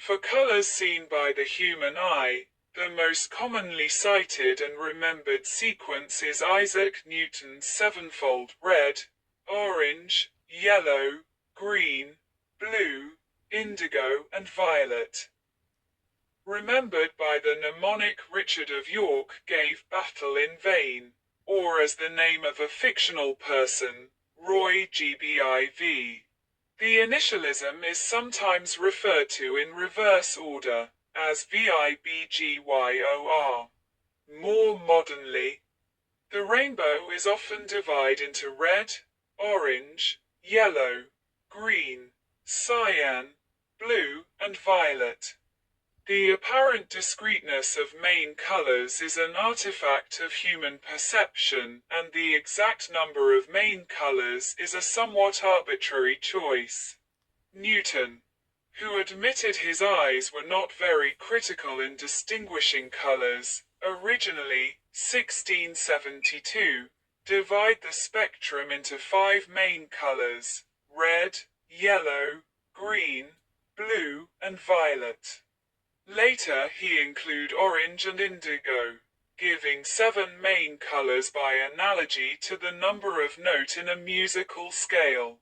For colors seen by the human eye, the most commonly cited and remembered sequence is Isaac Newton's sevenfold: red, orange, yellow, green, blue, indigo, and violet. Remembered by the mnemonic Richard of York gave battle in vain, or as the name of a fictional person, Roy Gbiv. The initialism is sometimes referred to in reverse order, as VIBGYOR. More modernly, the rainbow is often divided into red, orange, yellow, green, cyan, blue, and violet. The apparent discreteness of main colors is an artifact of human perception, and the exact number of main colors is a somewhat arbitrary choice. Newton, who admitted his eyes were not very critical in distinguishing colors, originally, 1672, divided the spectrum into 5 main colors: red, yellow, green, blue, and violet. Later he included orange and indigo, giving 7 main colors by analogy to the number of notes in a musical scale.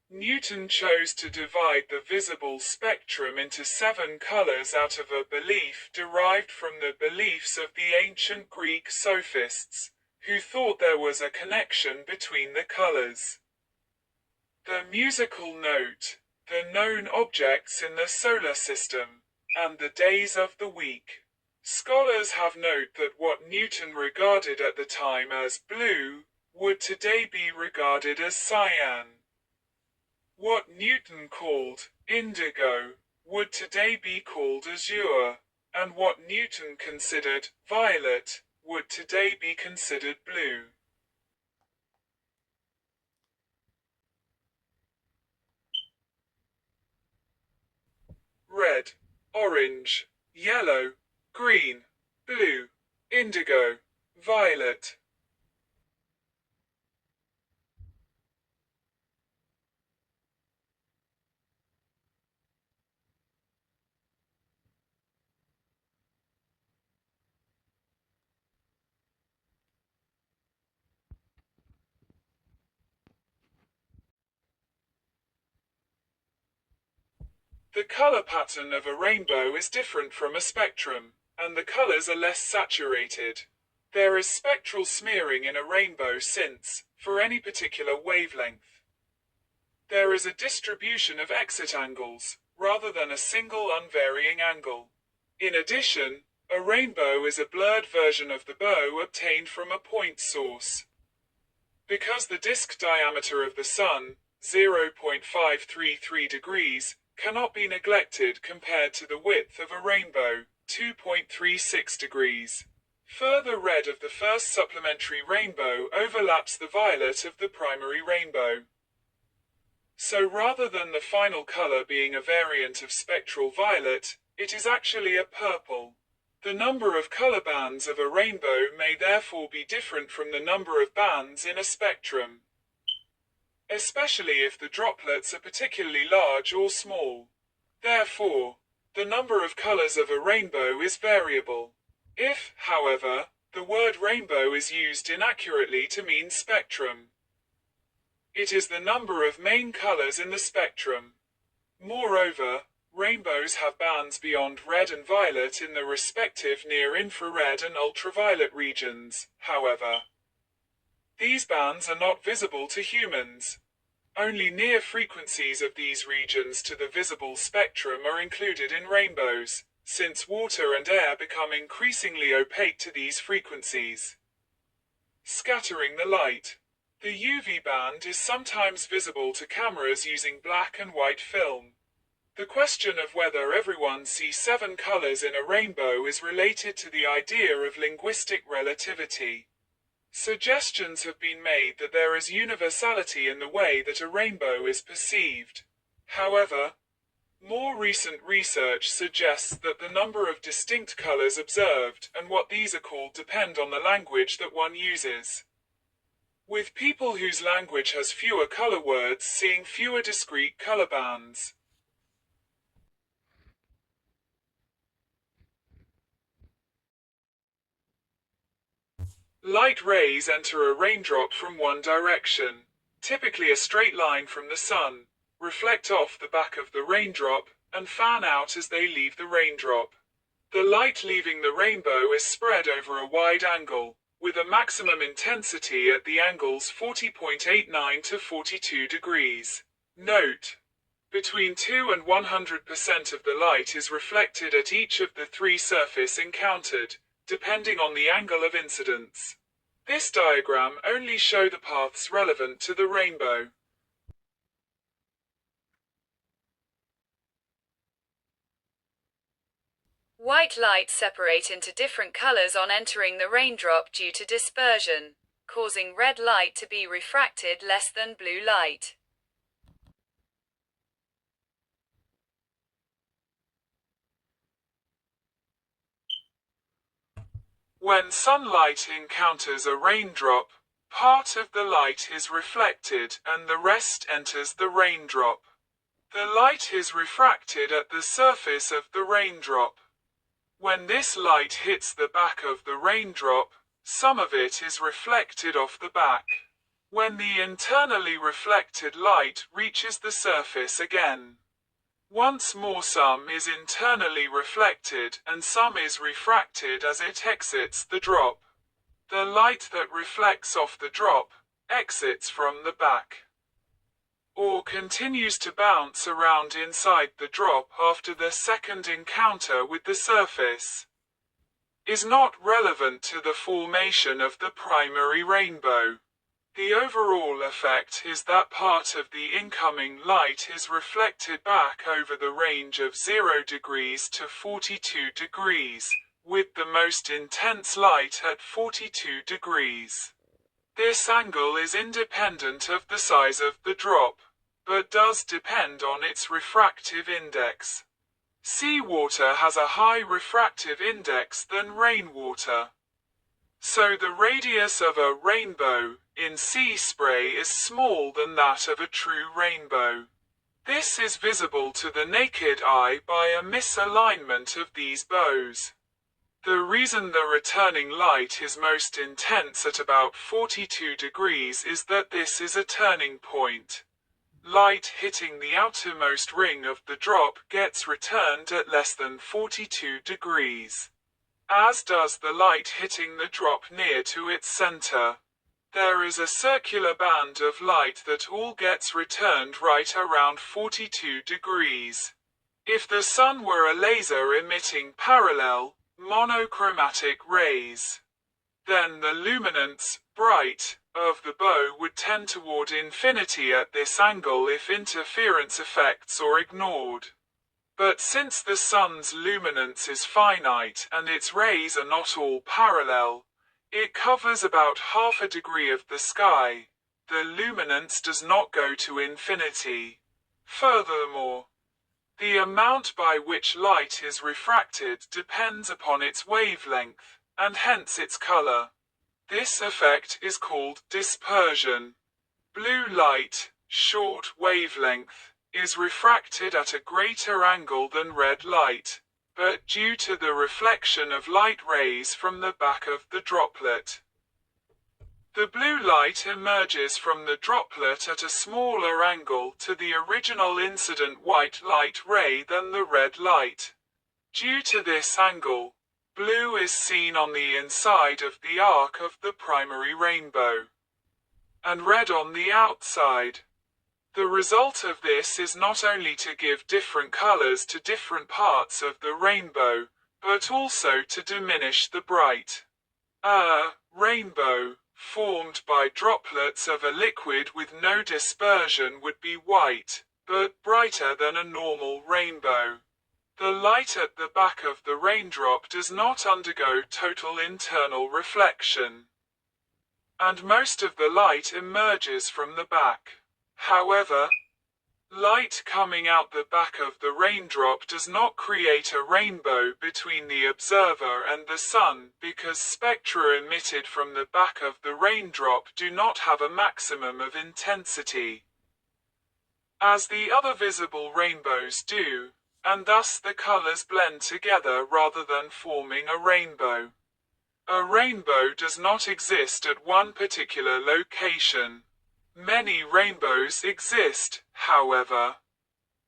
Newton chose to divide the visible spectrum into 7 colors out of a belief derived from the beliefs of the ancient Greek sophists, who thought there was a connection between the colors. The musical note, the known objects in the solar system, and the days of the week. Scholars have noted that what Newton regarded at the time as blue would today be regarded as cyan. What Newton called indigo would today be called azure, and what Newton considered violet would today be considered blue. Red, orange, yellow, green, blue, indigo, violet. The color pattern of a rainbow is different from a spectrum, and the colors are less saturated. There is spectral smearing in a rainbow since, for any particular wavelength, there is a distribution of exit angles, rather than a single unvarying angle. In addition, a rainbow is a blurred version of the bow obtained from a point source. Because the disk diameter of the Sun, 0.533 degrees, cannot be neglected compared to the width of a rainbow, 2.36 degrees. Further red of the first supplementary rainbow overlaps the violet of the primary rainbow. So rather than the final color being a variant of spectral violet, it is actually a purple. The number of color bands of a rainbow may therefore be different from the number of bands in a spectrum, especially if the droplets are particularly large or small. Therefore, the number of colors of a rainbow is variable. If, however, the word rainbow is used inaccurately to mean spectrum, it is the number of main colors in the spectrum. Moreover, rainbows have bands beyond red and violet in the respective near-infrared and ultraviolet regions, however. These bands are not visible to humans. Only near frequencies of these regions to the visible spectrum are included in rainbows, since water and air become increasingly opaque to these frequencies, scattering the light. The UV band is sometimes visible to cameras using black and white film. The question of whether everyone sees 7 colors in a rainbow is related to the idea of linguistic relativity. Suggestions have been made that there is universality in the way that a rainbow is perceived. However, more recent research suggests that the number of distinct colors observed and what these are called depend on the language that one uses, with people whose language has fewer color words seeing fewer discrete color bands. Light rays enter a raindrop from one direction, typically a straight line from the sun, reflect off the back of the raindrop, and fan out as they leave the raindrop. The light leaving the rainbow is spread over a wide angle, with a maximum intensity at the angles 40.89 to 42 degrees. Note: between 2 and 100% of the light is reflected at each of the three surfaces encountered, depending on the angle of incidence. This diagram only shows the paths relevant to the rainbow. White light separate into different colors on entering the raindrop due to dispersion, causing red light to be refracted less than blue light. When sunlight encounters a raindrop, part of the light is reflected and the rest enters the raindrop. The light is refracted at the surface of the raindrop. When this light hits the back of the raindrop, some of it is reflected off the back. When the internally reflected light reaches the surface again, once more some is internally reflected and some is refracted as it exits the drop. The light that reflects off the drop exits from the back, or continues to bounce around inside the drop after the second encounter with the surface, is not relevant to the formation of the primary rainbow. The overall effect is that part of the incoming light is reflected back over the range of 0 degrees to 42 degrees, with the most intense light at 42 degrees. This angle is independent of the size of the drop, but does depend on its refractive index. Seawater has a high refractive index than rainwater, so the radius of a rainbow in sea spray is small than that of a true rainbow. This is visible to the naked eye by a misalignment of these bows. The reason the returning light is most intense at about 42 degrees is that this is a turning point. Light hitting the outermost ring of the drop gets returned at less than 42 degrees, as does the light hitting the drop near to its center. There is a circular band of light that all gets returned right around 42 degrees. If the sun were a laser emitting parallel, monochromatic rays, then the luminance, bright, of the bow would tend toward infinity at this angle if interference effects are ignored. But since the sun's luminance is finite and its rays are not all parallel, it covers about half a degree of the sky. The luminance does not go to infinity. Furthermore, the amount by which light is refracted depends upon its wavelength, and hence its color. This effect is called dispersion. Blue light, short wavelength, is refracted at a greater angle than red light, but due to the reflection of light rays from the back of the droplet, the blue light emerges from the droplet at a smaller angle to the original incident white light ray than the red light. Due to this angle, blue is seen on the inside of the arc of the primary rainbow, and red on the outside. The result of this is not only to give different colors to different parts of the rainbow, but also to diminish the bright. A rainbow formed by droplets of a liquid with no dispersion would be white, but brighter than a normal rainbow. The light at the back of the raindrop does not undergo total internal reflection, and most of the light emerges from the back. However, light coming out the back of the raindrop does not create a rainbow between the observer and the sun because spectra emitted from the back of the raindrop do not have a maximum of intensity, as the other visible rainbows do, and thus the colors blend together rather than forming a rainbow. A rainbow does not exist at one particular location. Many rainbows exist, however.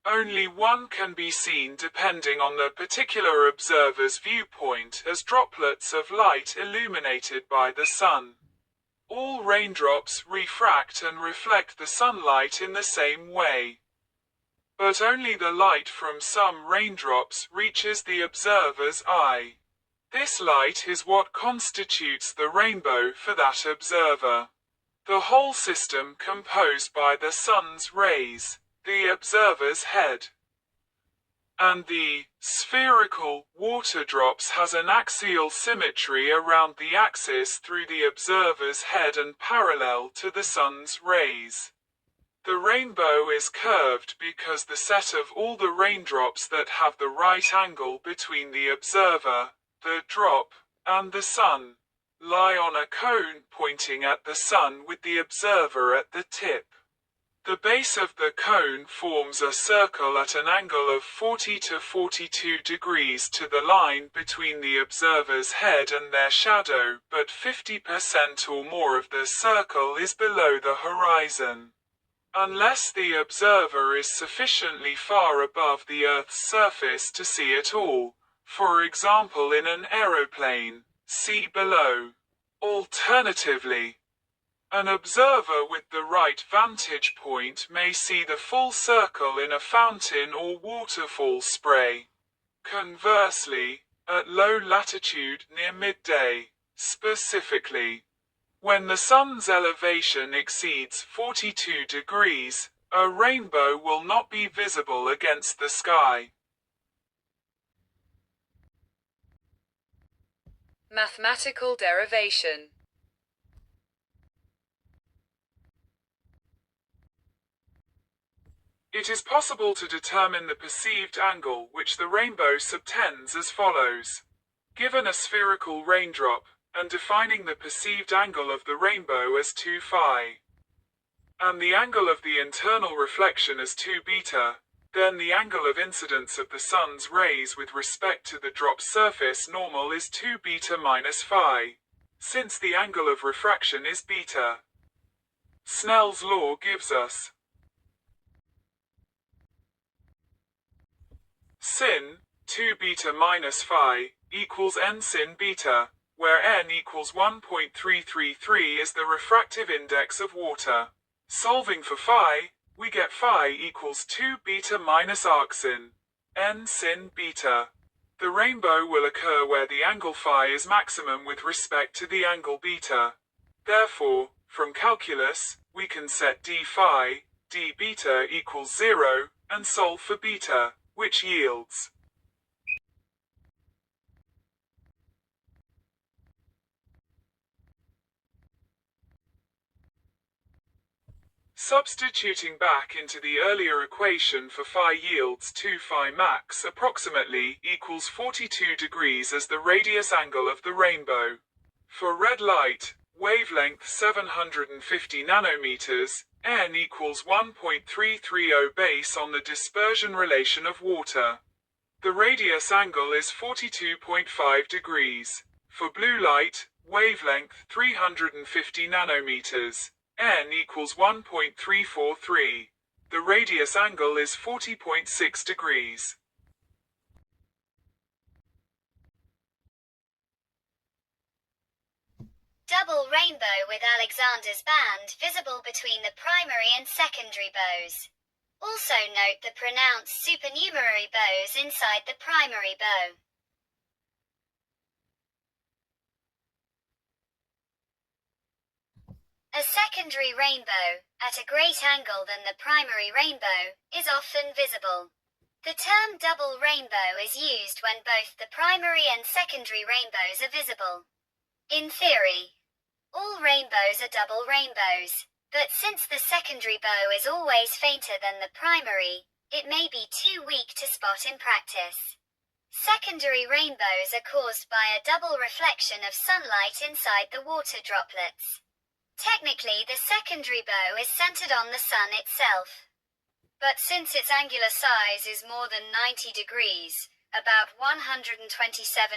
Only one can be seen depending on the particular observer's viewpoint as droplets of light illuminated by the sun. All raindrops refract and reflect the sunlight in the same way. But only the light from some raindrops reaches the observer's eye. This light is what constitutes the rainbow for that observer. The whole system composed by the sun's rays, the observer's head, and the spherical water drops has an axial symmetry around the axis through the observer's head and parallel to the sun's rays. The rainbow is curved because the set of all the raindrops that have the right angle between the observer, the drop, and the sun, lie on a cone pointing at the sun with the observer at the tip. The base of the cone forms a circle at an angle of 40 to 42 degrees to the line between the observer's head and their shadow, but 50% or more of the circle is below the horizon. Unless the observer is sufficiently far above the Earth's surface to see it all, for example in an aeroplane, see below. Alternatively, an observer with the right vantage point may see the full circle in a fountain or waterfall spray. Conversely, at low latitude near midday, specifically, when the sun's elevation exceeds 42 degrees, a rainbow will not be visible against the sky. Mathematical derivation. It is possible to determine the perceived angle which the rainbow subtends as follows. Given a spherical raindrop, and defining the perceived angle of the rainbow as 2 phi, and the angle of the internal reflection as 2 beta, then the angle of incidence of the sun's rays with respect to the drop surface normal is 2 beta minus phi, since the angle of refraction is beta. Snell's law gives us sin 2 beta minus phi equals n sin beta, where n equals 1.333 is the refractive index of water. Solving for phi, we get phi equals 2 beta minus arc sin, n sin beta. The rainbow will occur where the angle phi is maximum with respect to the angle beta. Therefore, from calculus, we can set d phi, d beta equals 0, and solve for beta, which yields substituting back into the earlier equation for phi yields 2 phi max approximately equals 42 degrees as the radius angle of the rainbow. For red light, wavelength 750 nanometers, n equals 1.330 based on the dispersion relation of water. The radius angle is 42.5 degrees. For blue light, wavelength 350 nanometers, n equals 1.343. The radius angle is 40.6 degrees. Double rainbow with Alexander's band visible between the primary and secondary bows. Also note the pronounced supernumerary bows inside the primary bow. A secondary rainbow, at a great angle than the primary rainbow, is often visible. The term double rainbow is used when both the primary and secondary rainbows are visible. In theory, all rainbows are double rainbows, but since the secondary bow is always fainter than the primary, it may be too weak to spot in practice. Secondary rainbows are caused by a double reflection of sunlight inside the water droplets. Technically, the secondary bow is centered on the sun itself. But since its angular size is more than 90 degrees, about 127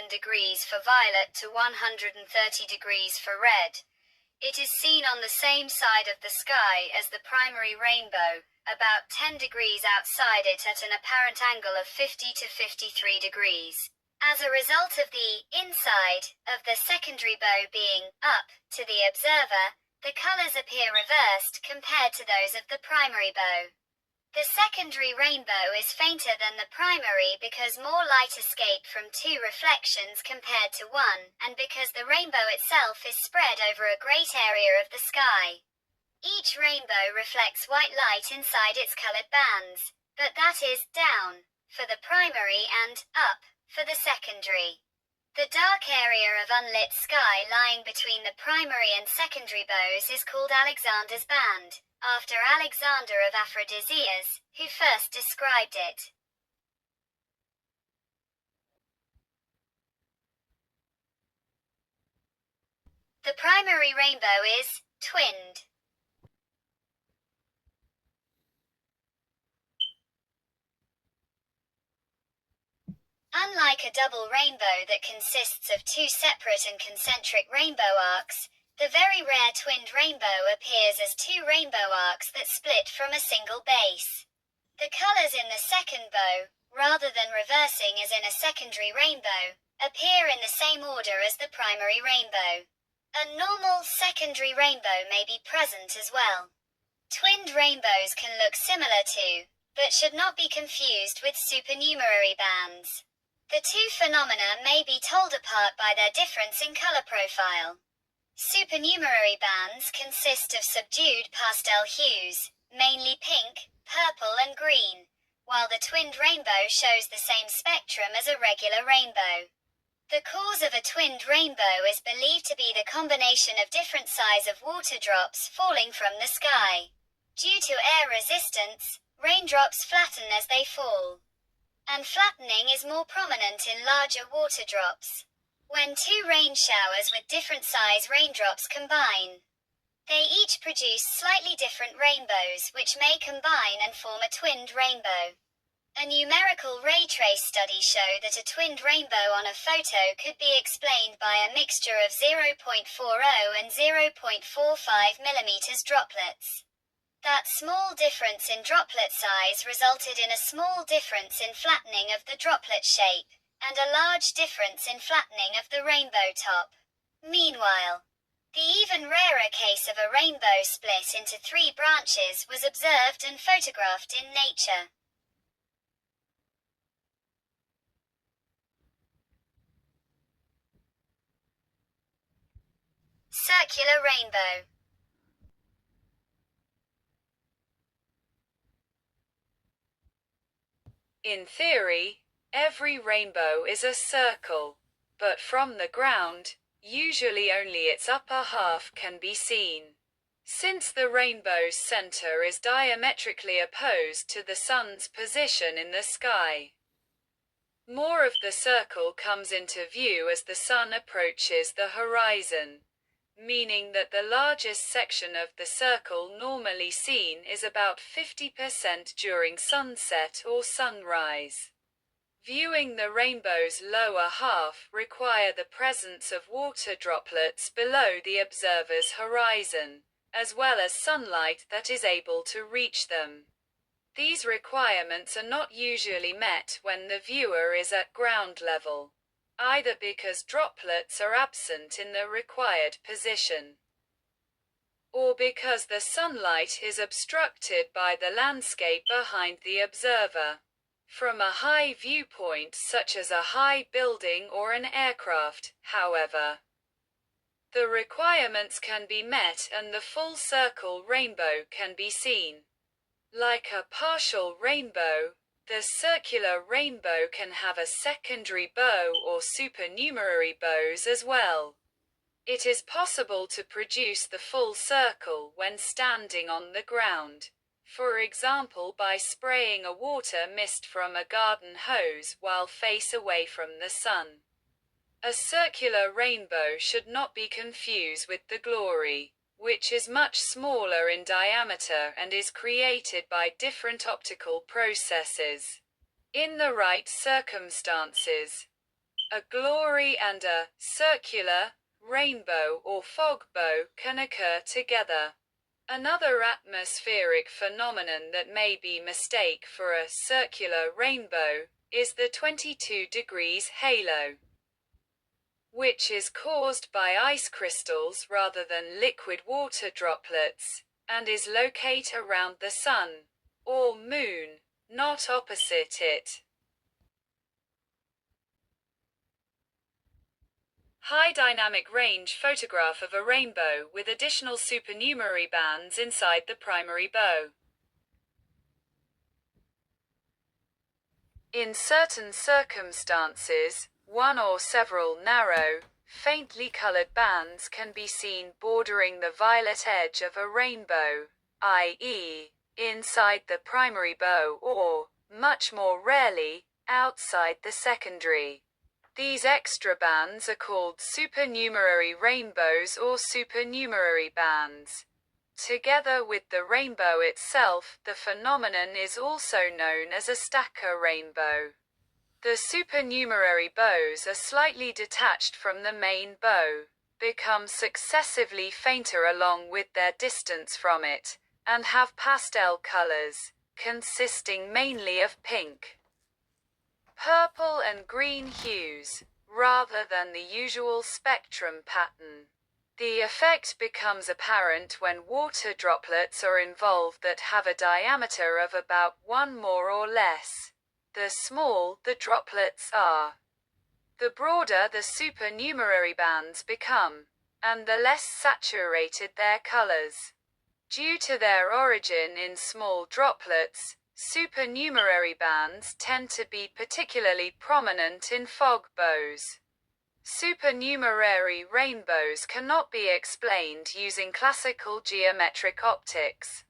degrees for violet to 130 degrees for red. It is seen on the same side of the sky as the primary rainbow, about 10 degrees outside it at an apparent angle of 50 to 53 degrees. As a result of the inside of the secondary bow being up to the observer, the colors appear reversed compared to those of the primary bow. The secondary rainbow is fainter than the primary because more light escaped from two reflections compared to one, and because the rainbow itself is spread over a great area of the sky. Each rainbow reflects white light inside its colored bands, but that is down for the primary and up for the secondary. The dark area of unlit sky lying between the primary and secondary bows is called Alexander's band, after Alexander of Aphrodisias, who first described it. The primary rainbow is twinned. Unlike a double rainbow that consists of two separate and concentric rainbow arcs, the very rare twinned rainbow appears as two rainbow arcs that split from a single base. The colors in the second bow, rather than reversing as in a secondary rainbow, appear in the same order as the primary rainbow. A normal secondary rainbow may be present as well. Twinned rainbows can look similar to, but should not be confused with supernumerary bands. The two phenomena may be told apart by their difference in color profile. Supernumerary bands consist of subdued pastel hues, mainly pink, purple and green, while the twinned rainbow shows the same spectrum as a regular rainbow. The cause of a twinned rainbow is believed to be the combination of different size of water drops falling from the sky. Due to air resistance, raindrops flatten as they fall. And flattening is more prominent in larger water drops. When two rain showers with different size raindrops combine, they each produce slightly different rainbows which may combine and form a twinned rainbow. A numerical ray trace study showed that a twinned rainbow on a photo could be explained by a mixture of 0.40 and 0.45 millimeters droplets. That small difference in droplet size resulted in a small difference in flattening of the droplet shape, and a large difference in flattening of the rainbow top. Meanwhile, the even rarer case of a rainbow split into three branches was observed and photographed in nature. Circular rainbow. In theory, every rainbow is a circle, but from the ground, usually only its upper half can be seen. Since the rainbow's center is diametrically opposed to the sun's position in the sky, more of the circle comes into view as the sun approaches the horizon, meaning that the largest section of the circle normally seen is about 50% during sunset or sunrise. Viewing the rainbow's lower half require the presence of water droplets below the observer's horizon, as well as sunlight that is able to reach them. These requirements are not usually met when the viewer is at ground level, either because droplets are absent in the required position, or because the sunlight is obstructed by the landscape behind the observer. From a high viewpoint such as a high building or an aircraft, however, the requirements can be met and the full circle rainbow can be seen. Like a partial rainbow, the circular rainbow can have a secondary bow or supernumerary bows as well. It is possible to produce the full circle when standing on the ground, for example by spraying a water mist from a garden hose while face away from the sun. A circular rainbow should not be confused with the glory, which is much smaller in diameter and is created by different optical processes. In the right circumstances, a glory and a circular rainbow or fog bow can occur together. Another atmospheric phenomenon that may be mistake for a circular rainbow is the 22 degrees halo, which is caused by ice crystals rather than liquid water droplets, and is located around the sun or moon, not opposite it. High dynamic range photograph of a rainbow with additional supernumerary bands inside the primary bow. In certain circumstances, one or several narrow, faintly colored bands can be seen bordering the violet edge of a rainbow, i.e., inside the primary bow or, much more rarely, outside the secondary. These extra bands are called supernumerary rainbows or supernumerary bands. Together with the rainbow itself, the phenomenon is also known as a stacker rainbow. The supernumerary bows are slightly detached from the main bow, become successively fainter along with their distance from it, and have pastel colors, consisting mainly of pink, purple and green hues, rather than the usual spectrum pattern. The effect becomes apparent when water droplets are involved that have a diameter of about 1 more or less. The smaller the droplets are, the broader the supernumerary bands become, and the less saturated their colors. Due to their origin in small droplets, supernumerary bands tend to be particularly prominent in fog bows. Supernumerary rainbows cannot be explained using classical geometric optics.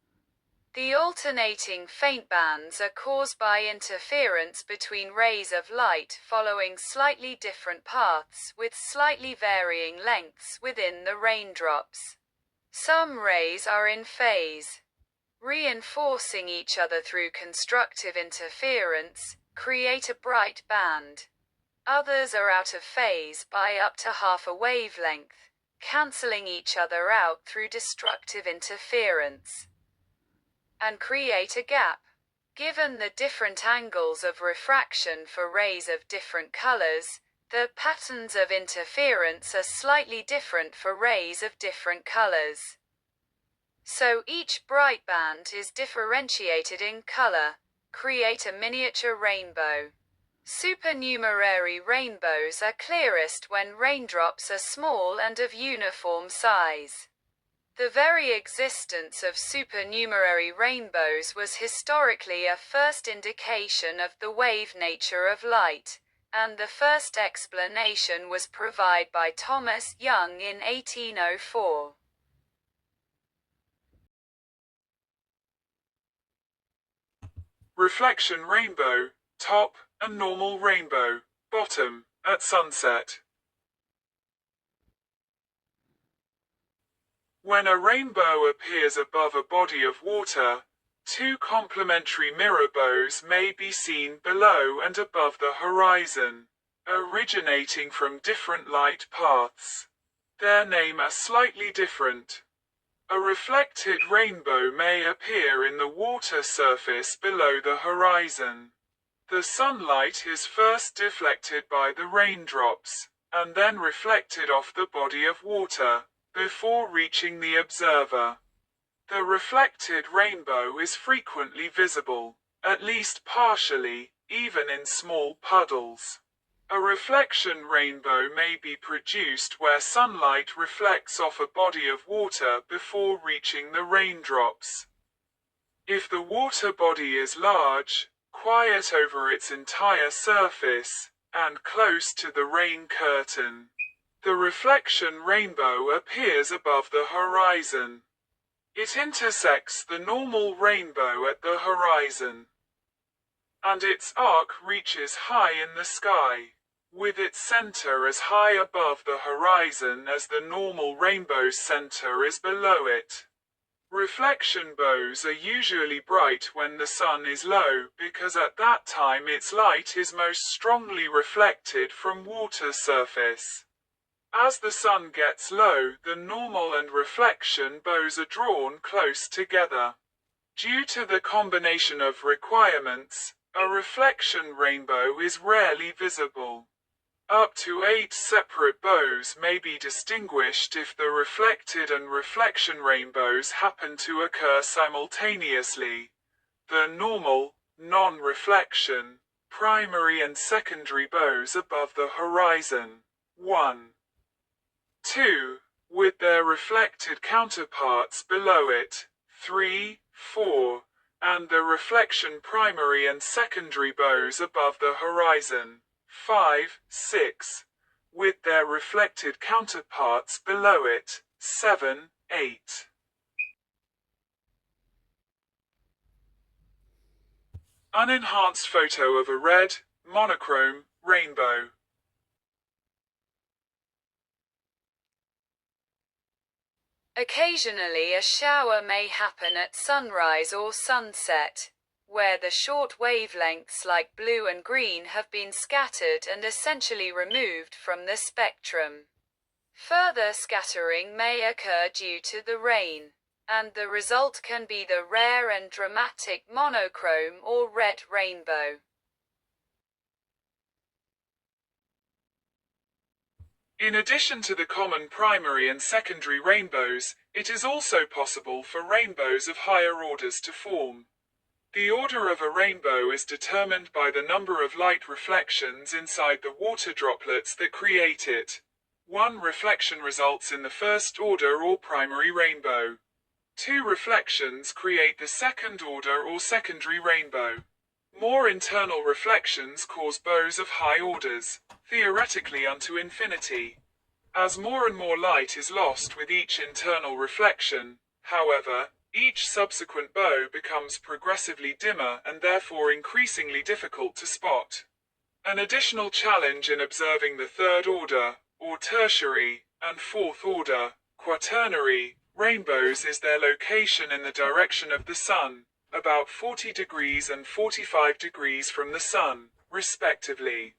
The alternating faint bands are caused by interference between rays of light following slightly different paths with slightly varying lengths within the raindrops. Some rays are in phase, reinforcing each other through constructive interference, create a bright band. Others are out of phase by up to half a wavelength, cancelling each other out through destructive interference, and create a gap. Given the different angles of refraction for rays of different colors, the patterns of interference are slightly different for rays of different colors. So each bright band is differentiated in color, create a miniature rainbow. Supernumerary rainbows are clearest when raindrops are small and of uniform size. The very existence of supernumerary rainbows was historically a first indication of the wave nature of light, and the first explanation was provided by Thomas Young in 1804. Reflection rainbow, top, and normal rainbow, bottom, at sunset. When a rainbow appears above a body of water, two complementary mirror bows may be seen below and above the horizon, originating from different light paths. Their names are slightly different. A reflected rainbow may appear in the water surface below the horizon. The sunlight is first deflected by the raindrops, and then reflected off the body of water, before reaching the observer. The reflected rainbow is frequently visible, at least partially, even in small puddles. A reflection rainbow may be produced where sunlight reflects off a body of water before reaching the raindrops. If the water body is large, quiet over its entire surface, and close to the rain curtain, the reflection rainbow appears above the horizon. It intersects the normal rainbow at the horizon, and its arc reaches high in the sky, with its center as high above the horizon as the normal rainbow's center is below it. Reflection bows are usually bright when the sun is low, because at that time its light is most strongly reflected from water surface. As the sun gets low, the normal and reflection bows are drawn close together. Due to the combination of requirements, a reflection rainbow is rarely visible. Up to 8 separate bows may be distinguished if the reflected and reflection rainbows happen to occur simultaneously. The normal, non-reflection, primary and secondary bows above the horizon. 1. 2. With their reflected counterparts below it. 3, 4. And the reflection primary and secondary bows above the horizon. 5, 6. With their reflected counterparts below it. 7, 8. Unenhanced photo of a red, monochrome, rainbow. Occasionally a shower may happen at sunrise or sunset, where the short wavelengths like blue and green have been scattered and essentially removed from the spectrum. Further scattering may occur due to the rain, and the result can be the rare and dramatic monochrome or red rainbow. In addition to the common primary and secondary rainbows, it is also possible for rainbows of higher orders to form. The order of a rainbow is determined by the number of light reflections inside the water droplets that create it. One reflection results in the first order or primary rainbow. Two reflections create the second order or secondary rainbow. More internal reflections cause bows of high orders, theoretically unto infinity. As more and more light is lost with each internal reflection, however, each subsequent bow becomes progressively dimmer and therefore increasingly difficult to spot. An additional challenge in observing the third order, or tertiary, and fourth order, quaternary, rainbows is their location in the direction of the sun, about 40 degrees and 45 degrees from the sun, respectively,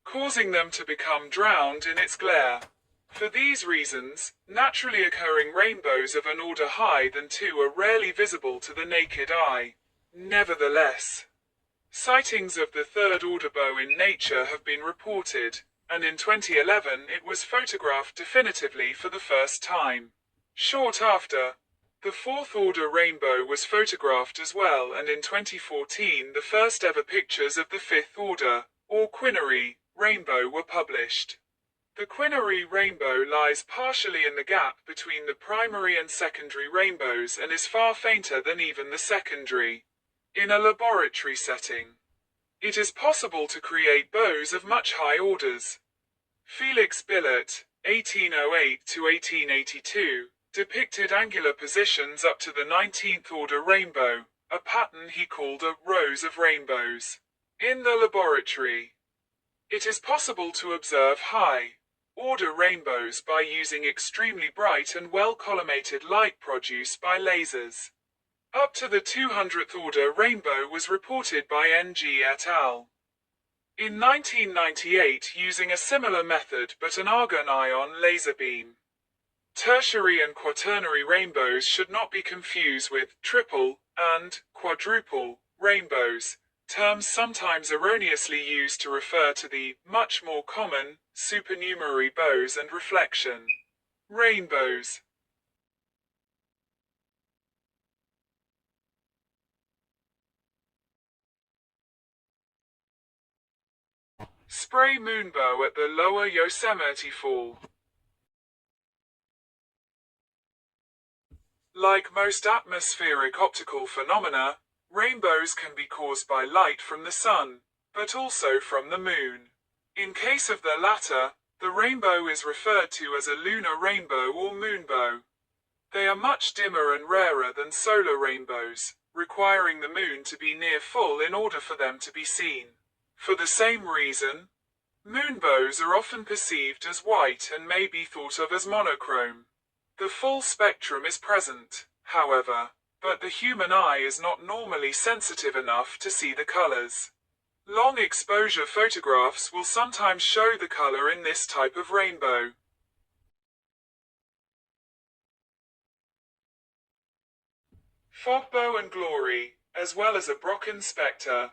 causing them to become drowned in its glare. For these reasons, naturally occurring rainbows of an order higher than 2 are rarely visible to the naked eye. Nevertheless, sightings of the third order bow in nature have been reported, and in 2011 it was photographed definitively for the first time. Short after, the fourth order rainbow was photographed as well, and in 2014 the first ever pictures of the fifth order, or quinary, rainbow were published. The quinary rainbow lies partially in the gap between the primary and secondary rainbows and is far fainter than even the secondary. In a laboratory setting, it is possible to create bows of much high orders. Felix Billet, 1808 to 1882, depicted angular positions up to the 19th order rainbow, a pattern he called a rows of rainbows. In the laboratory, it is possible to observe high order rainbows by using extremely bright and well-collimated light produced by lasers. Up to the 200th order rainbow was reported by Ng et al. In 1998 using a similar method but an argon-ion laser beam. Tertiary and quaternary rainbows should not be confused with triple and quadruple rainbows, terms sometimes erroneously used to refer to the much more common supernumerary bows and reflection rainbows. Spray moonbow at the Lower Yosemite Fall. Like most atmospheric optical phenomena, rainbows can be caused by light from the sun, but also from the moon. In case of the latter, the rainbow is referred to as a lunar rainbow or moonbow. They are much dimmer and rarer than solar rainbows, requiring the moon to be near full in order for them to be seen. For the same reason, moonbows are often perceived as white and may be thought of as monochrome. The full spectrum is present, however, but the human eye is not normally sensitive enough to see the colors. Long exposure photographs will sometimes show the color in this type of rainbow. Fogbow and Glory, as well as a Brocken spectre.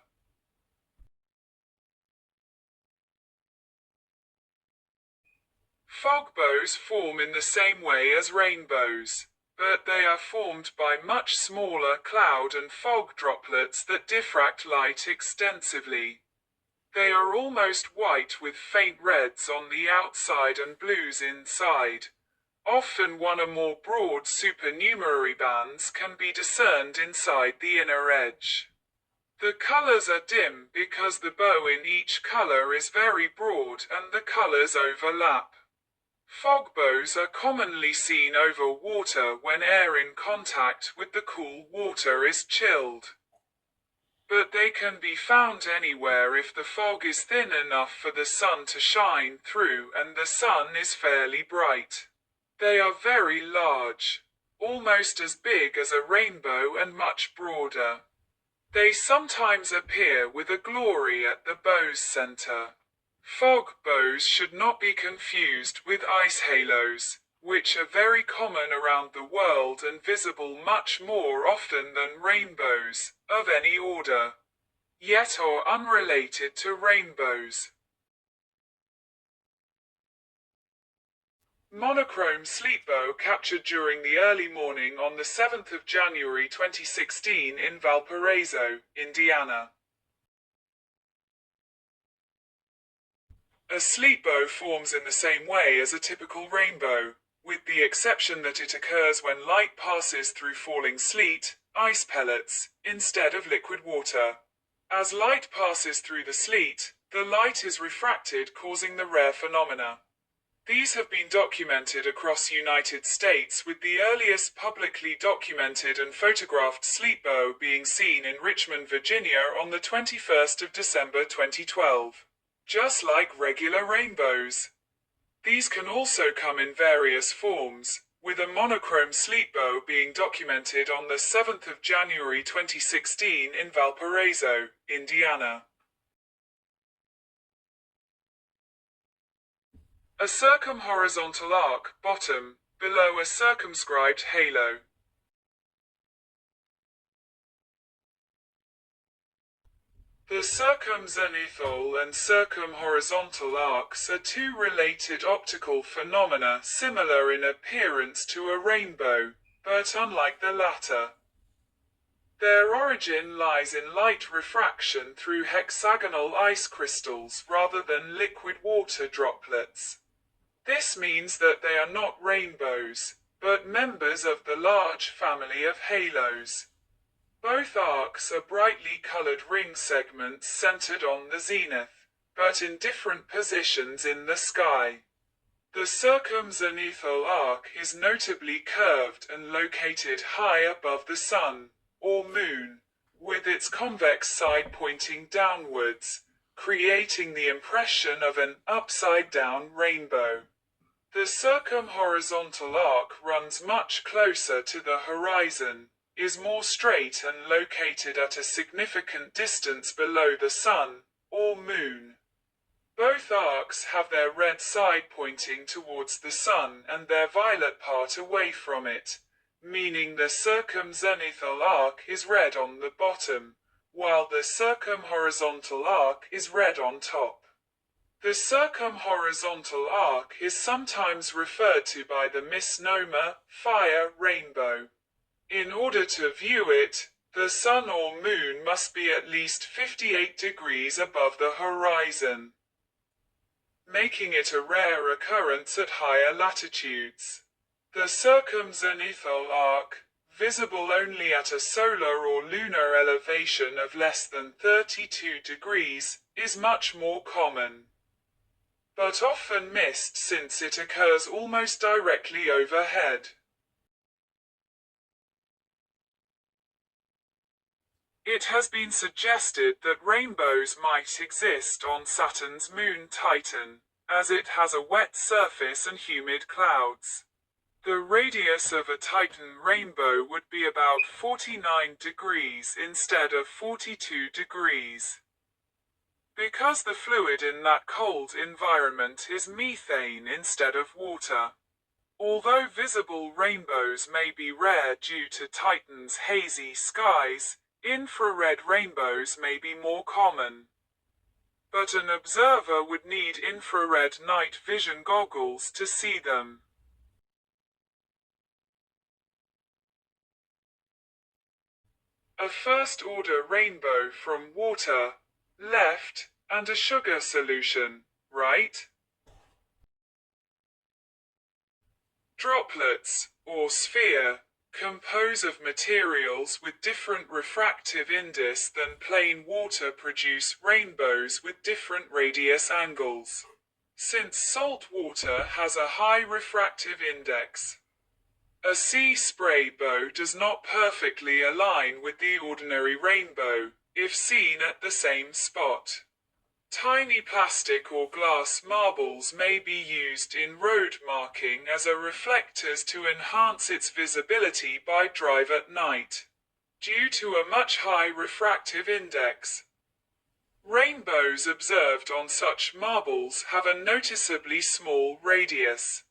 Fogbows form in the same way as rainbows, but they are formed by much smaller cloud and fog droplets that diffract light extensively. They are almost white with faint reds on the outside and blues inside. Often one or more broad supernumerary bands can be discerned inside the inner edge. The colors are dim because the bow in each color is very broad and the colors overlap. Fogbows are commonly seen over water when air in contact with the cool water is chilled. But they can be found anywhere if the fog is thin enough for the sun to shine through and the sun is fairly bright. They are very large, almost as big as a rainbow and much broader. They sometimes appear with a glory at the bow's center. Fog bows should not be confused with ice halos, which are very common around the world and visible much more often than rainbows, of any order, yet are unrelated to rainbows. Monochrome sleetbow captured during the early morning on the 7th of January 2016 in Valparaiso, Indiana. A sleetbow forms in the same way as a typical rainbow, with the exception that it occurs when light passes through falling sleet, ice pellets, instead of liquid water. As light passes through the sleet, the light is refracted, causing the rare phenomena. These have been documented across United States, with the earliest publicly documented and photographed sleetbow being seen in Richmond, Virginia on the 21st of December 2012. Just like regular rainbows. These can also come in various forms, with a monochrome sleetbow being documented on the 7th of January 2016 in Valparaiso, Indiana. A circumhorizontal arc, bottom, below a circumscribed halo. The circumzenithal and circumhorizontal arcs are two related optical phenomena similar in appearance to a rainbow, but unlike the latter. Their origin lies in light refraction through hexagonal ice crystals rather than liquid water droplets. This means that they are not rainbows, but members of the large family of halos. Both arcs are brightly colored ring segments centered on the zenith, but in different positions in the sky. The circumzenithal arc is notably curved and located high above the sun, or moon, with its convex side pointing downwards, creating the impression of an upside-down rainbow. The circumhorizontal arc runs much closer to the horizon, is more straight and located at a significant distance below the sun, or moon. Both arcs have their red side pointing towards the sun and their violet part away from it, meaning the circumzenithal arc is red on the bottom, while the circumhorizontal arc is red on top. The circumhorizontal arc is sometimes referred to by the misnomer, fire rainbow. In order to view it, the sun or moon must be at least 58 degrees above the horizon, making it a rare occurrence at higher latitudes. The circumzenithal arc, visible only at a solar or lunar elevation of less than 32 degrees, is much more common, but often missed since it occurs almost directly overhead. It has been suggested that rainbows might exist on Saturn's moon Titan, as it has a wet surface and humid clouds. The radius of a Titan rainbow would be about 49 degrees instead of 42 degrees. Because the fluid in that cold environment is methane instead of water. Although visible rainbows may be rare due to Titan's hazy skies, infrared rainbows may be more common. But an observer would need infrared night vision goggles to see them. A first-order rainbow from water, left, and a sugar solution, right? Droplets, or sphere, compose of materials with different refractive index than plain water produce rainbows with different radius angles. Since salt water has a high refractive index, a sea spray bow does not perfectly align with the ordinary rainbow, if seen at the same spot. Tiny plastic or glass marbles may be used in road marking as a reflectors to enhance its visibility by drive at night, due to a much high refractive index. Rainbows observed on such marbles have a noticeably small radius.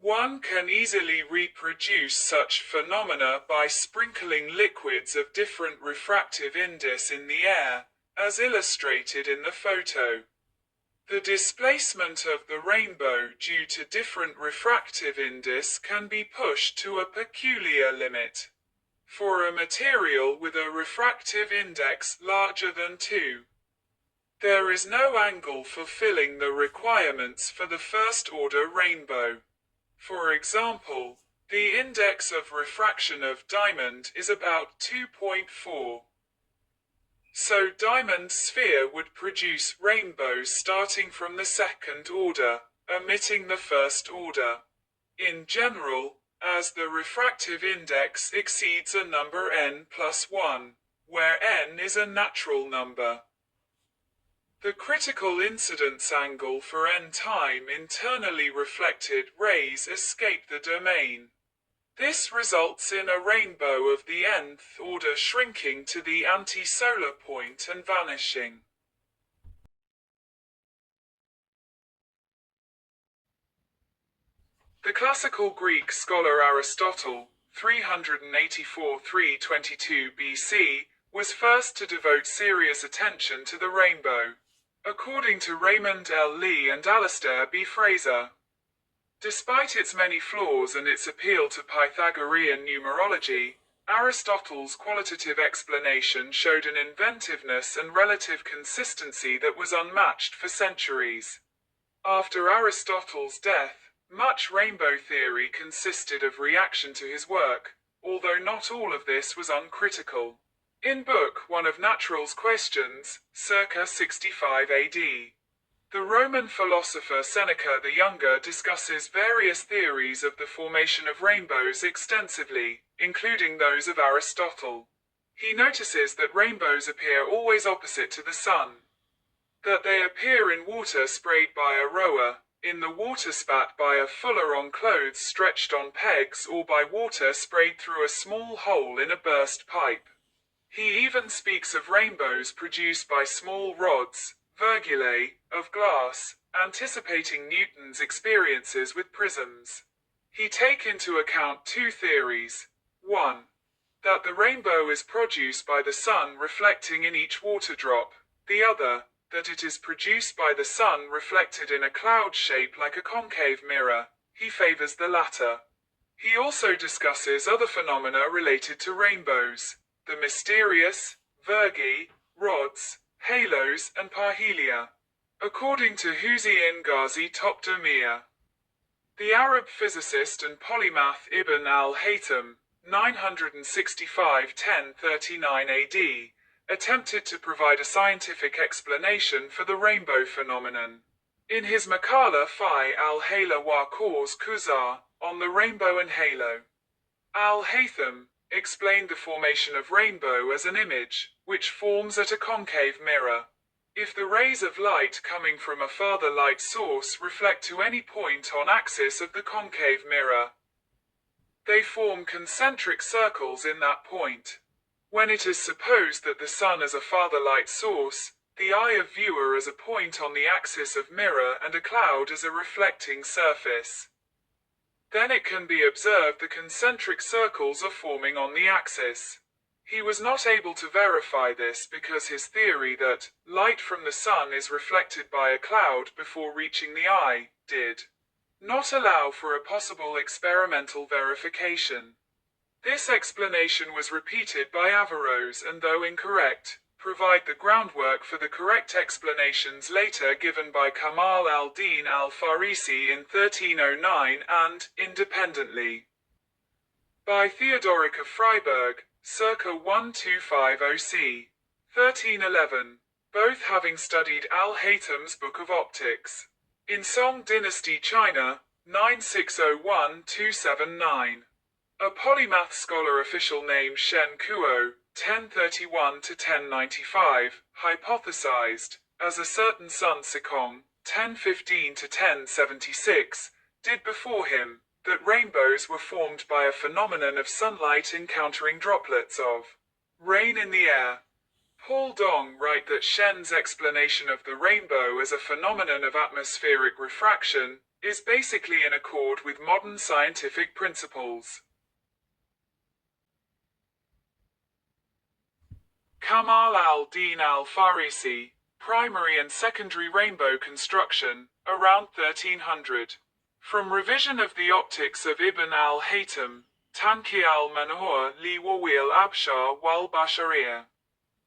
One can easily reproduce such phenomena by sprinkling liquids of different refractive index in the air, as illustrated in the photo. The displacement of the rainbow due to different refractive index can be pushed to a peculiar limit. For a material with a refractive index larger than 2, there is no angle fulfilling the requirements for the first-order rainbow. For example, the index of refraction of diamond is about 2.4. So diamond sphere would produce rainbows starting from the second order, omitting the first order. In general, as the refractive index exceeds a number n plus 1, where n is a natural number. The critical incidence angle for n time internally reflected rays escape the domain. This results in a rainbow of the nth order shrinking to the anti-solar point and vanishing. The classical Greek scholar Aristotle, 384–322 BC, was first to devote serious attention to the rainbow. According to Raymond L. Lee and Alistair B. Fraser, despite its many flaws and its appeal to Pythagorean numerology, Aristotle's qualitative explanation showed an inventiveness and relative consistency that was unmatched for centuries. After Aristotle's death, much rainbow theory consisted of reaction to his work, although not all of this was uncritical. In Book 1 of Natural's Questions, circa 65 AD, the Roman philosopher Seneca the Younger discusses various theories of the formation of rainbows extensively, including those of Aristotle. He notices that rainbows appear always opposite to the sun, that they appear in water sprayed by a rower, in the water spat by a fuller on clothes stretched on pegs, or by water sprayed through a small hole in a burst pipe. He even speaks of rainbows produced by small rods, virgulae, of glass, anticipating Newton's experiences with prisms. He takes into account two theories. 1. That the rainbow is produced by the sun reflecting in each water drop. The other, that it is produced by the sun reflected in a cloud shape like a concave mirror. He favors the latter. He also discusses other phenomena related to rainbows, the mysterious, Virgi, rods, halos, and parhelia. According to Hussein Ghazi Topdamir, the Arab physicist and polymath Ibn al-Haytham, 965–1039 AD, attempted to provide a scientific explanation for the rainbow phenomenon. In his Maqala fi al-Hala wa Qurs Quzar, on the rainbow and halo, al-Haytham explained the formation of rainbow as an image, which forms at a concave mirror. If the rays of light coming from a farther light source reflect to any point on axis of the concave mirror, They form concentric circles in that point. When it is supposed that the sun is a farther light source, the eye of viewer as a point on the axis of mirror and a cloud as a reflecting surface. Then it can be observed the concentric circles are forming on the axis. He was not able to verify this because his theory that light from the sun is reflected by a cloud before reaching the eye did not allow for a possible experimental verification. This explanation was repeated by Averroes and, though incorrect, provide the groundwork for the correct explanations later given by Kamal al-Din al-Farisi in 1309 and, independently, by Theodoric of Freiburg, circa 1250 c. 1311, both having studied al-Haytham's Book of Optics. In Song Dynasty China, 9601-279. A polymath scholar official named Shen Kuo, 1031-1095, hypothesized, as a certain Sun Sikong, 1015-1076, did before him, that rainbows were formed by a phenomenon of sunlight encountering droplets of rain in the air. Paul Dong writes that Shen's explanation of the rainbow as a phenomenon of atmospheric refraction is basically in accord with modern scientific principles. Kamal al-Din al-Farisi, Primary and Secondary Rainbow Construction, around 1300. From Revision of the Optics of Ibn al-Haytham, Tanqi al-Manhur li Wawil Abshar wal Basharia.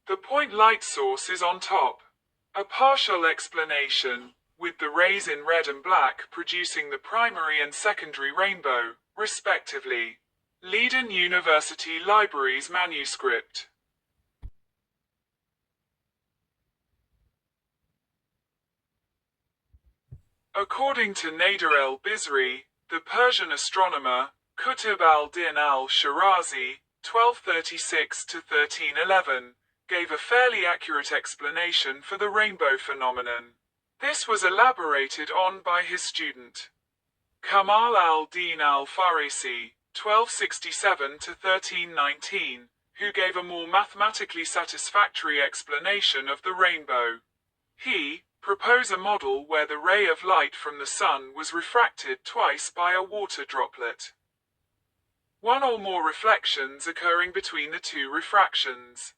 The point light source is on top. A partial explanation, with the rays in red and black producing the primary and secondary rainbow, respectively. Leiden University Libraries manuscript. According to Nader el-Bizri, the Persian astronomer, Qutb al-Din al-Shirazi, 1236–1311, gave a fairly accurate explanation for the rainbow phenomenon. This was elaborated on by his student, Kamal al-Din al-Farisi, 1267–1319, who gave a more mathematically satisfactory explanation of the rainbow. He proposed a model where the ray of light from the sun was refracted twice by a water droplet. One or more reflections occurring between the two refractions.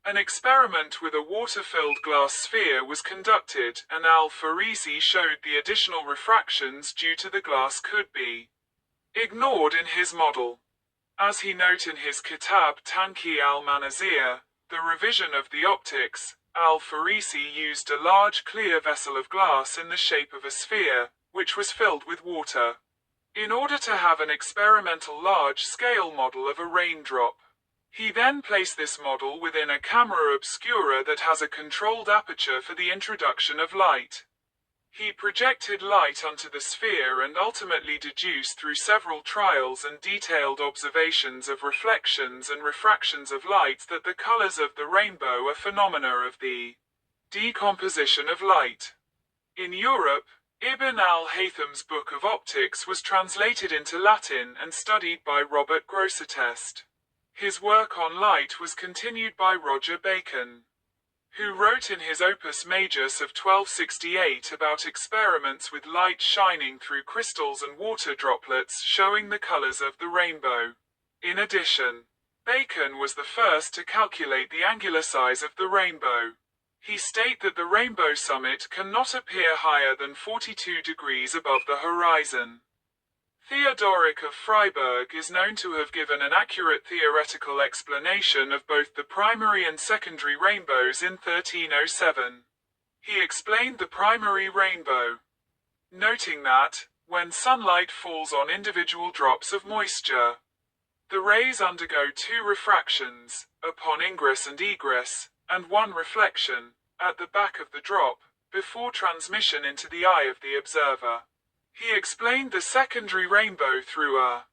An experiment with a water-filled glass sphere was conducted, and al-Farisi showed the additional refractions due to the glass could be ignored in his model. As he notes in his Kitab Tanqi al-Manazir, the revision of the optics, al-Farisi used a large clear vessel of glass in the shape of a sphere, which was filled with water, in order to have an experimental large-scale model of a raindrop. He then placed this model within a camera obscura that has a controlled aperture for the introduction of light. He projected light onto the sphere and ultimately deduced through several trials and detailed observations of reflections and refractions of light that the colors of the rainbow are phenomena of the decomposition of light. In Europe, Ibn al-Haytham's Book of Optics was translated into Latin and studied by Robert Grosseteste. His work on light was continued by Roger Bacon, who wrote in his Opus Majus of 1268 about experiments with light shining through crystals and water droplets showing the colors of the rainbow. In addition, Bacon was the first to calculate the angular size of the rainbow. He stated that the rainbow summit cannot appear higher than 42 degrees above the horizon. Theodoric of Freiburg is known to have given an accurate theoretical explanation of both the primary and secondary rainbows in 1307. He explained the primary rainbow, noting that, when sunlight falls on individual drops of moisture, the rays undergo two refractions, upon ingress and egress, and one reflection, at the back of the drop, before transmission into the eye of the observer. He explained the secondary rainbow through a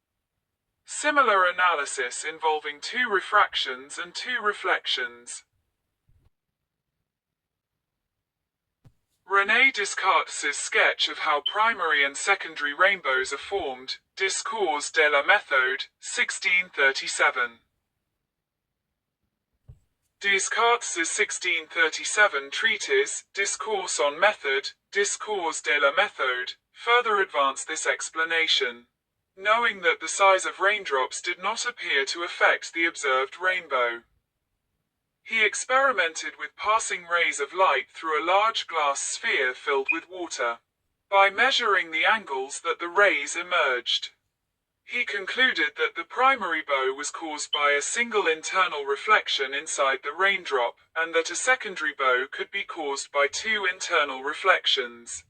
similar analysis involving two refractions and two reflections. René Descartes' sketch of how primary and secondary rainbows are formed, Discours de la méthode, 1637. Descartes' 1637 treatise, Discourse on Method, Discours de la méthode, further advanced this explanation. Knowing that the size of raindrops did not appear to affect the observed rainbow, he experimented with passing rays of light through a large glass sphere filled with water. By measuring the angles that the rays emerged, he concluded that the primary bow was caused by a single internal reflection inside the raindrop, and that a secondary bow could be caused by two internal reflections.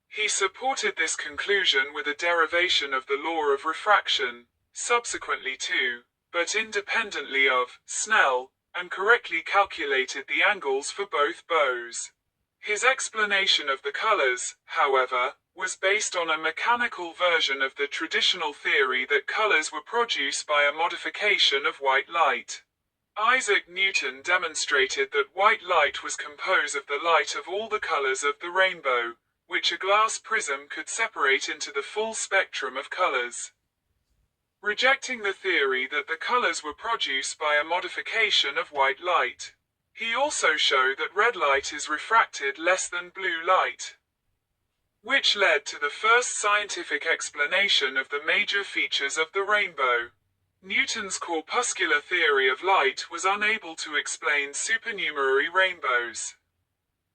He supported this conclusion with a derivation of the law of refraction, subsequently to, but independently of, Snell, and correctly calculated the angles for both bows. His explanation of the colors, however, was based on a mechanical version of the traditional theory that colors were produced by a modification of white light. Isaac Newton demonstrated that white light was composed of the light of all the colors of the rainbow, which a glass prism could separate into the full spectrum of colors. Rejecting the theory that the colors were produced by a modification of white light, he also showed that red light is refracted less than blue light, which led to the first scientific explanation of the major features of the rainbow. Newton's corpuscular theory of light was unable to explain supernumerary rainbows,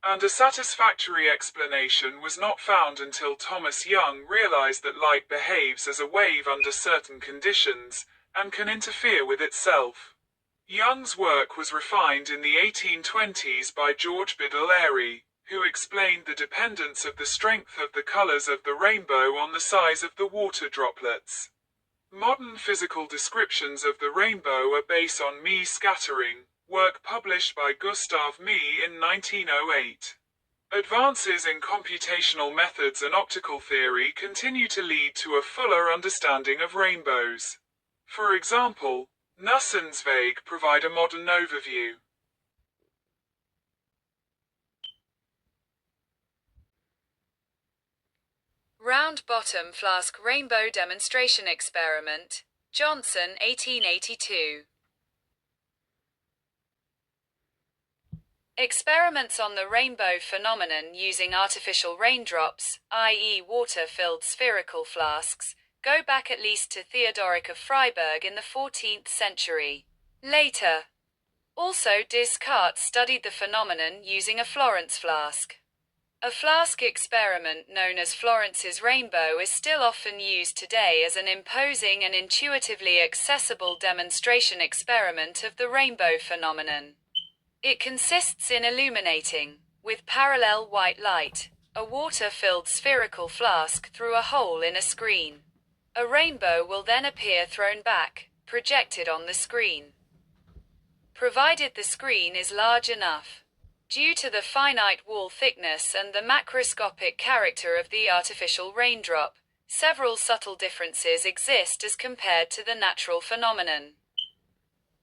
and a satisfactory explanation was not found until Thomas Young realized that light behaves as a wave under certain conditions, and can interfere with itself. Young's work was refined in the 1820s by George Biddell Airy, who explained the dependence of the strength of the colors of the rainbow on the size of the water droplets. Modern physical descriptions of the rainbow are based on Mie scattering, work published by Gustav Mie in 1908. Advances in computational methods and optical theory continue to lead to a fuller understanding of rainbows. For example, Nussenswege provide a modern overview. Round bottom flask rainbow demonstration experiment. Johnson, 1882. Experiments on the rainbow phenomenon using artificial raindrops, i.e. water-filled spherical flasks, go back at least to Theodoric of Freiburg in the 14th century. Later, also Descartes studied the phenomenon using a Florence flask. A flask experiment known as Florence's rainbow is still often used today as an imposing and intuitively accessible demonstration experiment of the rainbow phenomenon. It consists in illuminating, with parallel white light, a water-filled spherical flask through a hole in a screen. A rainbow will then appear thrown back, projected on the screen, provided the screen is large enough. Due to the finite wall thickness and the macroscopic character of the artificial raindrop, several subtle differences exist as compared to the natural phenomenon.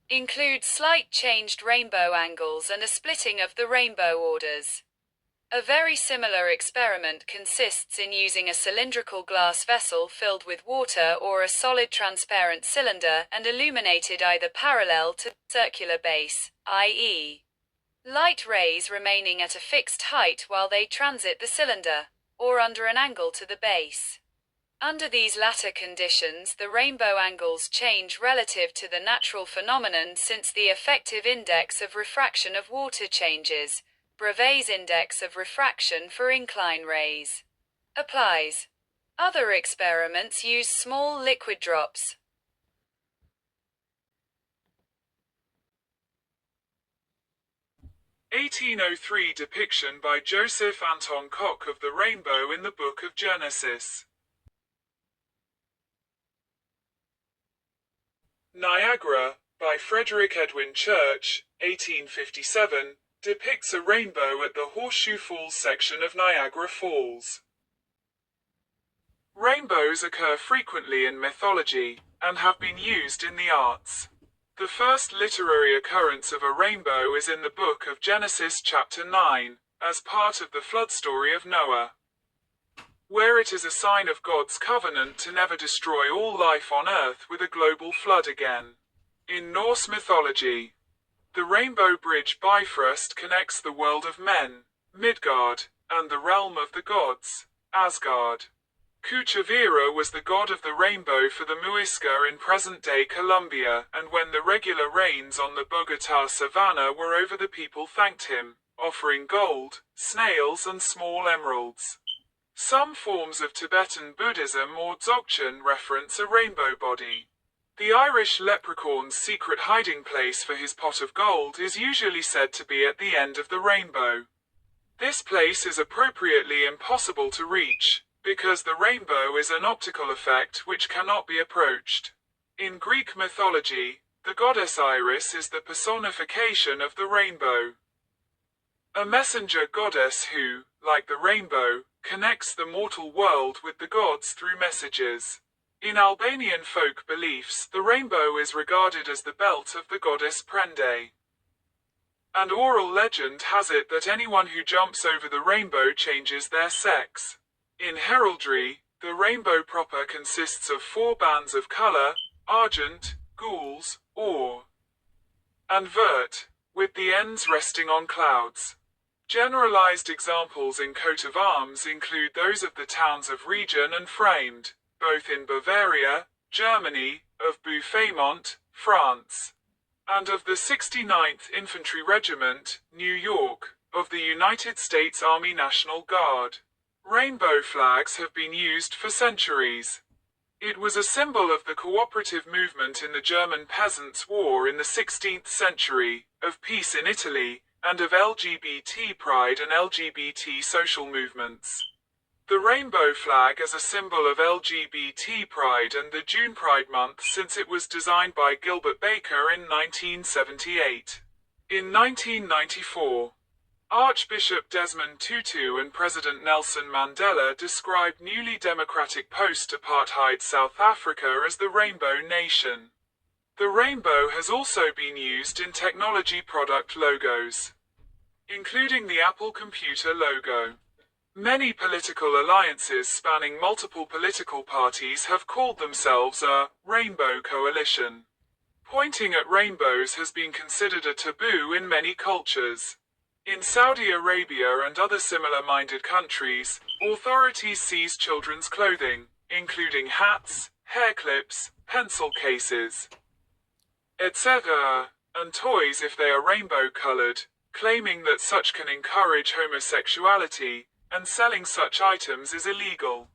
Include slight changed rainbow angles and a splitting of the rainbow orders. A very similar experiment consists in using a cylindrical glass vessel filled with water or a solid transparent cylinder and illuminated either parallel to the circular base, i.e. light rays remaining at a fixed height while they transit the cylinder, or under an angle to the base. Under these latter conditions, the rainbow angles change relative to the natural phenomenon since the effective index of refraction of water changes. Brevet's index of refraction for incline rays applies. Other experiments use small liquid drops. (1803) depiction by Joseph Anton Koch of the rainbow in the Book of Genesis. Niagara, by Frederick Edwin Church, 1857, depicts a rainbow at the Horseshoe Falls section of Niagara Falls. Rainbows occur frequently in mythology, and have been used in the arts. The first literary occurrence of a rainbow is in the Book of Genesis chapter 9, as part of the flood story of Noah, where it is a sign of God's covenant to never destroy all life on earth with a global flood again. In Norse mythology, the Rainbow Bridge Bifrost connects the world of men, Midgard, and the realm of the gods, Asgard. Kuchavira was the god of the rainbow for the Muisca in present-day Colombia, and when the regular rains on the Bogotá savanna were over, the people thanked him, offering gold, snails and small emeralds. Some forms of Tibetan Buddhism or Dzogchen reference a rainbow body. The Irish leprechaun's secret hiding place for his pot of gold is usually said to be at the end of the rainbow. This place is appropriately impossible to reach, because the rainbow is an optical effect which cannot be approached. In Greek mythology, the goddess Iris is the personification of the rainbow, a messenger goddess who, like the rainbow, connects the mortal world with the gods through messages. In Albanian folk beliefs, the rainbow is regarded as the belt of the goddess Prende. And oral legend has it that anyone who jumps over the rainbow changes their sex. In heraldry, the rainbow proper consists of 4 bands of color: argent, gules, or, and vert, with the ends resting on clouds. Generalized examples in coat of arms include those of the towns of Regen and Framed, both in Bavaria, Germany, of Beaufort, France, and of the 69th Infantry Regiment, New York, of the United States Army National Guard. Rainbow flags have been used for centuries. It was a symbol of the cooperative movement in the German Peasants' War in the 16th century, of peace in Italy, and of LGBT pride and LGBT social movements. The rainbow flag as a symbol of LGBT pride and the June Pride Month, since it was designed by Gilbert Baker in 1978. In 1994, Archbishop Desmond Tutu and President Nelson Mandela described newly democratic post-apartheid South Africa as the Rainbow Nation. The rainbow has also been used in technology product logos, including the Apple computer logo. Many political alliances spanning multiple political parties have called themselves a rainbow coalition. Pointing at rainbows has been considered a taboo in many cultures. In Saudi Arabia and other similar-minded countries, authorities seize children's clothing, including hats, hair clips, pencil cases, etc., and toys if they are rainbow-colored, claiming that such can encourage homosexuality, and selling such items is illegal.